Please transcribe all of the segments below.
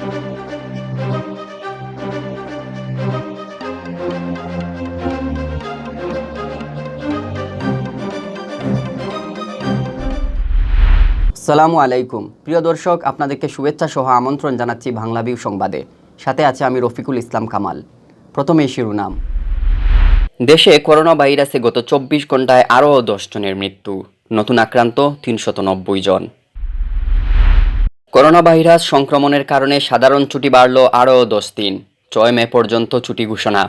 আসসালামু আলাইকুম প্রিয় দর্শক, আপনাদেরকে শুভেচ্ছা সহ আমন্ত্রণ জানাচ্ছি বাংলাভিউ সংবাদে। সাথে আছে আমি রফিকুল ইসলাম কামাল। প্রথমেই শিরোনাম। দেশে করোনা ভাইরাসে গত 24 ঘন্টায় আরও 10 জনের মৃত্যু, নতুন আক্রান্ত 390 জন। করোনা ভাইরাস সংক্রমণের কারণে সাধারণ ছুটি বাড়ল আরও 10 দিন, 6 মে পর্যন্ত ছুটি ঘোষণা।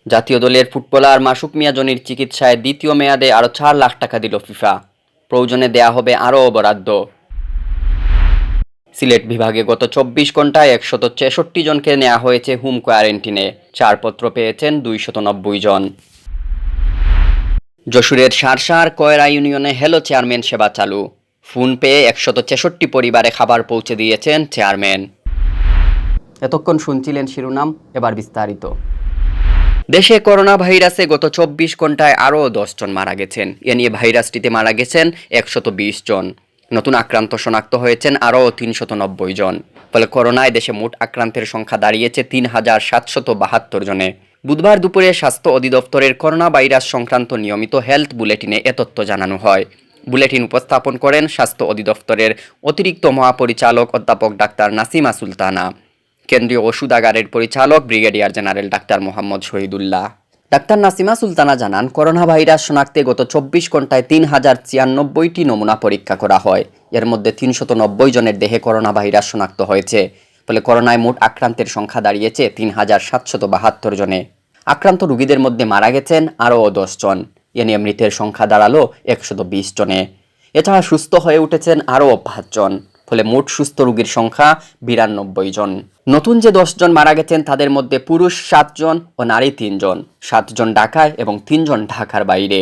জাতীয় দলের ফুটবলার মাসুক মিয়া জনির চিকিৎসায় দ্বিতীয় মেয়াদে আরও 4 লাখ টাকা দিল ফিফা, প্রয়োজনে দেয়া হবে আরও বরাদ্দ। সিলেট বিভাগে গত 24 ঘন্টায় 163 জনকে নেওয়া হয়েছে হোম কোয়ারেন্টিনে, ছাড়পত্র পেয়েছেন 290 জন। যশোরের সারসার কয়রা ইউনিয়নে হেলো চেয়ারম্যান সেবা চালু, ফোন পেয়ে 163 পরিবারে খাবার পৌঁছে দিয়েছেন চেয়ারম্যান। এতক্ষণ শুনছিলেন শিরোনাম, এবার বিস্তারিত। দেশে করোনা ভাইরাসে গত 24 ঘন্টায় আরও 10 জন মারা গেছেন। এ নিয়ে ভাইরাসটিতে মারা গেছেন 120 জন। নতুন আক্রান্ত শনাক্ত হয়েছেন আরও 390 জন। ফলে করোনায় দেশে মোট আক্রান্তের সংখ্যা দাঁড়িয়েছে 3772 জনে। বুধবার দুপুরে স্বাস্থ্য অধিদপ্তরের করোনা ভাইরাস সংক্রান্ত নিয়মিত হেলথ বুলেটিনে এ তথ্য জানানো হয়। বুলেটিন উপস্থাপন করেন স্বাস্থ্য অধিদপ্তরের অতিরিক্ত মহাপরিচালক অধ্যাপক ডাক্তার নাসিমা সুলতানা, কেন্দ্রীয় ওষুধাগারের পরিচালক brigadier general doctor Mohammad Shahidullah. Doctor Nasima Sultana জানান, করোনা ভাইরাস শনাক্তে গত 24 ঘন্টায় 3096টি নমুনা পরীক্ষা করা হয়। এর মধ্যে 390 জনের দেহে করোনা ভাইরাস শনাক্ত হয়েছে। ফলে করোনায় মোট আক্রান্তের সংখ্যা দাঁড়িয়েছে 3772 জনে। আক্রান্ত রোগীদের মধ্যে মারা গেছেন আরও 10 জন। এ নিয়ে মৃতের সংখ্যা দাঁড়ালো 120 জনে। এছাড়া সুস্থ হয়ে উঠেছেন আরও 5 জন। ফলে মোট সুস্থ রোগীর সংখ্যা 92 জন। নতুন যে 10 জন মারা গেছেন তাদের মধ্যে পুরুষ 7 জন ও নারী 3 জন। 7 জন ঢাকায় এবং 3 জন ঢাকার বাইরে।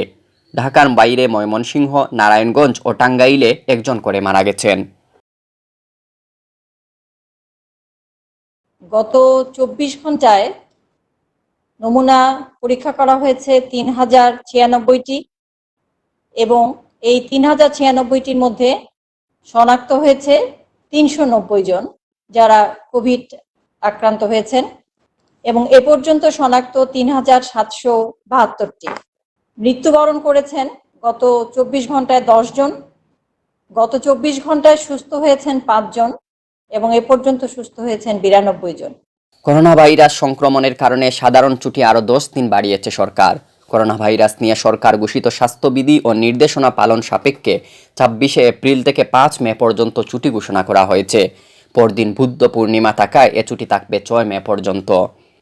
ঢাকার বাইরে ময়মনসিংহ, নারায়ণগঞ্জ ও টাঙ্গাইলে 1 জন করে মারা গেছেন। গত 24 ঘন্টায় নমুনা পরীক্ষা করা হয়েছে 3096টি এবং এই 3096টির মধ্যে শনাক্ত হয়েছে 390 জন যারা কোভিড আক্রান্ত হয়েছেন এবং এ পর্যন্ত শনাক্ত 3772টি। মৃত্যুবরণ করেছেন গত 24 ঘন্টায় 10 জন, গত 24 ঘন্টায় সুস্থ হয়েছেন 5 জন এবং এ পর্যন্ত সুস্থ হয়েছেন 92 জন। করোনা ভাইরাস সংক্রমণের কারণে সাধারণ ছুটি আরও 10 দিন বাড়িয়েছে সরকার। করোনা ভাইরাস নিয়ে সরকার ঘোষিত স্বাস্থ্যবিধি ও নির্দেশনা পালন সাপেক্ষে 26 এপ্রিল থেকে 5 মে পর্যন্ত ছুটি ঘোষণা করা হয়েছে। পরদিন বুদ্ধ পূর্ণিমা থাকায় এ ছুটি থাকবে 6 মে পর্যন্ত।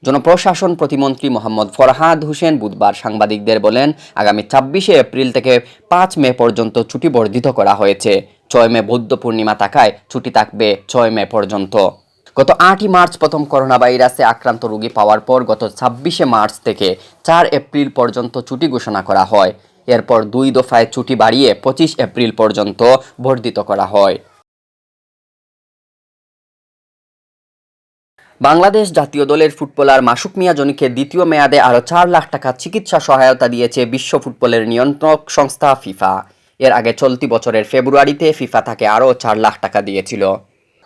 জনপ্রশাসন প্রতিমন্ত্রী মোহাম্মদ ফরহাদ হোসেন বুধবার সাংবাদিকদের বলেন, আগামী 26 এপ্রিল থেকে 5 মে পর্যন্ত ছুটি বর্ধিত করা হয়েছে। 6 মে বুদ্ধ পূর্ণিমা থাকায় ছুটি থাকবে 6 মে পর্যন্ত। গত 8 মার্চ প্রথম করোনা ভাইরাসে আক্রান্ত রোগী পাওয়ার পর গত 26 মার্চ থেকে 4 এপ্রিল পর্যন্ত ছুটি ঘোষণা করা হয়। এরপর 2 দফায় ছুটি বাড়িয়ে 25 এপ্রিল পর্যন্ত বর্ধিত করা হয়। বাংলাদেশ জাতীয় দলের ফুটবলার মাসুক মিয়া জনিকে দ্বিতীয় মেয়াদে আরও 4 লাখ টাকা চিকিৎসা সহায়তা দিয়েছে বিশ্ব ফুটবলের নিয়ন্ত্রক সংস্থা ফিফা। এর আগে চলতি বছরের ফেব্রুয়ারিতে ফিফা তাকে আরও 4 লাখ টাকা দিয়েছিল।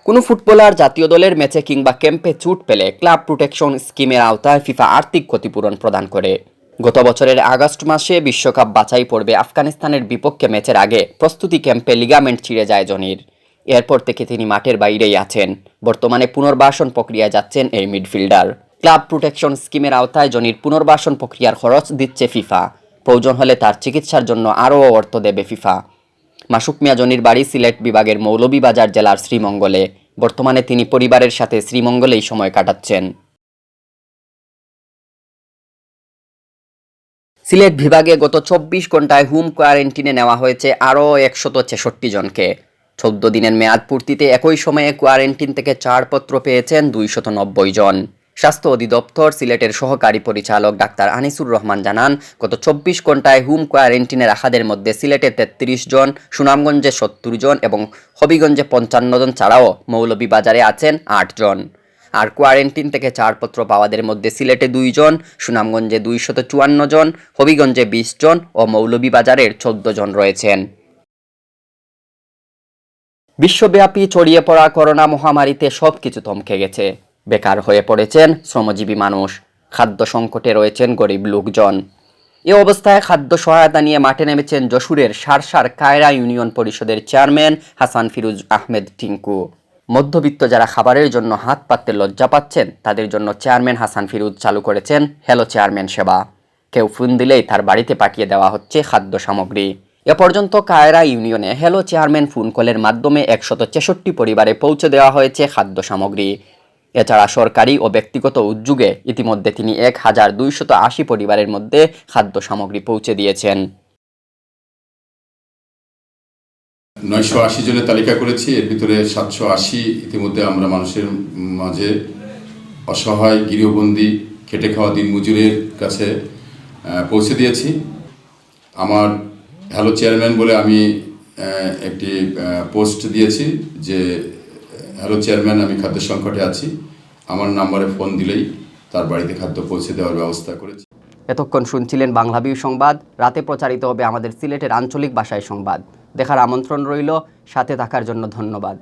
কোনো ফুটবলার জাতীয় দলের ম্যাচে কিংবা ক্যাম্পে চোট পেলে ক্লাব প্রোটেকশন স্কিমের আওতায় ফিফা আর্থিক ক্ষতিপূরণ প্রদান করে। গত বছরের আগস্ট মাসে বিশ্বকাপ বাছাই পর্বে আফগানিস্তানের বিপক্ষে ম্যাচের আগে প্রস্তুতি ক্যাম্পে লিগামেন্ট ছিঁড়ে যায় জনির। এরপর থেকে তিনি মাঠের বাইরেই আছেন। বর্তমানে পুনর্বাসন প্রক্রিয়ায় যাচ্ছেন এই মিডফিল্ডার। ক্লাব প্রোটেকশন স্কিমের আওতায় জনির পুনর্বাসন প্রক্রিয়ার খরচ দিচ্ছে ফিফা। প্রয়োজন হলে তার চিকিৎসার জন্য আরও অর্থ দেবে ফিফা। মাসুক মিয়া জনির বাড়ি সিলেট বিভাগের মৌলভীবাজার জেলার শ্রীমঙ্গলে। বর্তমানে তিনি পরিবারের সাথে শ্রীমঙ্গলেই সময় কাটাচ্ছেন। সিলেট বিভাগে গত 24 ঘন্টায় হোম কোয়ারেন্টিনে নেওয়া হয়েছে আরও 163 জনকে। 14 দিনের মেয়াদ পূর্তিতে একই সময়ে কোয়ারেন্টিন থেকে ছাড়পত্র পেয়েছেন 290 জন। স্বাস্থ্য অধিদপ্তর সিলেটের সহকারী পরিচালক ডাক্তার আনিসুর রহমান জানান, গত 24 ঘন্টায় হোম কোয়ারেন্টিনে রাখাদের মধ্যে সিলেটে 33 জন, সুনামগঞ্জে 70 জন এবং হবিগঞ্জে 55 জন ছাড়াও মৌলভীবাজারে আছেন 8 জন। আর কোয়ারেন্টিন থেকে ছাড়পত্র পাওয়াদের মধ্যে সিলেটে 2 জন, সুনামগঞ্জে 254 জন, হবিগঞ্জে 20 জন ও মৌলভীবাজারের 14 জন রয়েছেন। বিশ্বব্যাপী ছড়িয়ে পড়া করোনা মহামারীতে সবকিছু থমকে গেছে। বেকার হয়ে পড়েছেন শ্রমজীবী মানুষ, খাদ্য সংকটে রয়েছেন গরিব লোকজন। এ অবস্থায় খাদ্য সহায়তা নিয়ে মাঠে নেমেছেন যশোরের সারসার কায়রা ইউনিয়ন পরিষদের চেয়ারম্যান হাসান ফিরোজ আহমেদ টিঙ্কু। মধ্যবিত্ত যারা খাবারের জন্য হাত পাততে লজ্জা পাচ্ছেন, তাদের জন্য চেয়ারম্যান হাসান ফিরোজ চালু করেছেন হ্যালো চেয়ারম্যান সেবা। কেউ ফোন দিলেই তার বাড়িতে পাঠিয়ে দেওয়া হচ্ছে খাদ্য সামগ্রী। এ পর্যন্ত কায়রা ইউনিয়নে হ্যালো চেয়ারম্যান ফোন কলের মাধ্যমে 163 পরিবারে পৌঁছে দেওয়া হয়েছে খাদ্য সামগ্রী। এছাড়া সরকারি ও ব্যক্তিগত উদ্যোগে ইতিমধ্যে তিনি 1280 পরিবারের মধ্যে খাদ্য সামগ্রী পৌঁছে দিয়েছেন। 980 জনের তালিকা করেছি, এর ভিতরে 780 ইতিমধ্যে আমরা মানুষের মাঝে অসহায় গৃহবন্দী খেটে খাওয়া দিনমজুরের কাছে পৌঁছে দিয়েছি। আমার হ্যালো চেয়ারম্যান বলে আমি একটি পোস্ট দিয়েছি যে হ্যালো চেয়ারম্যান, আমি খাদ্য সংকটে আছি, আমার নাম্বারে ফোন দিলেই তার বাড়িতে খাদ্য পৌঁছে দেওয়ার ব্যবস্থা করেছি। এতক্ষণ শুনছিলেন বাংলাভিউ সংবাদ। রাতে প্রচারিত হবে আমাদের সিলেটের আঞ্চলিক ভাষায় সংবাদ। দেখার আমন্ত্রণ রইল। সাথে থাকার জন্য ধন্যবাদ।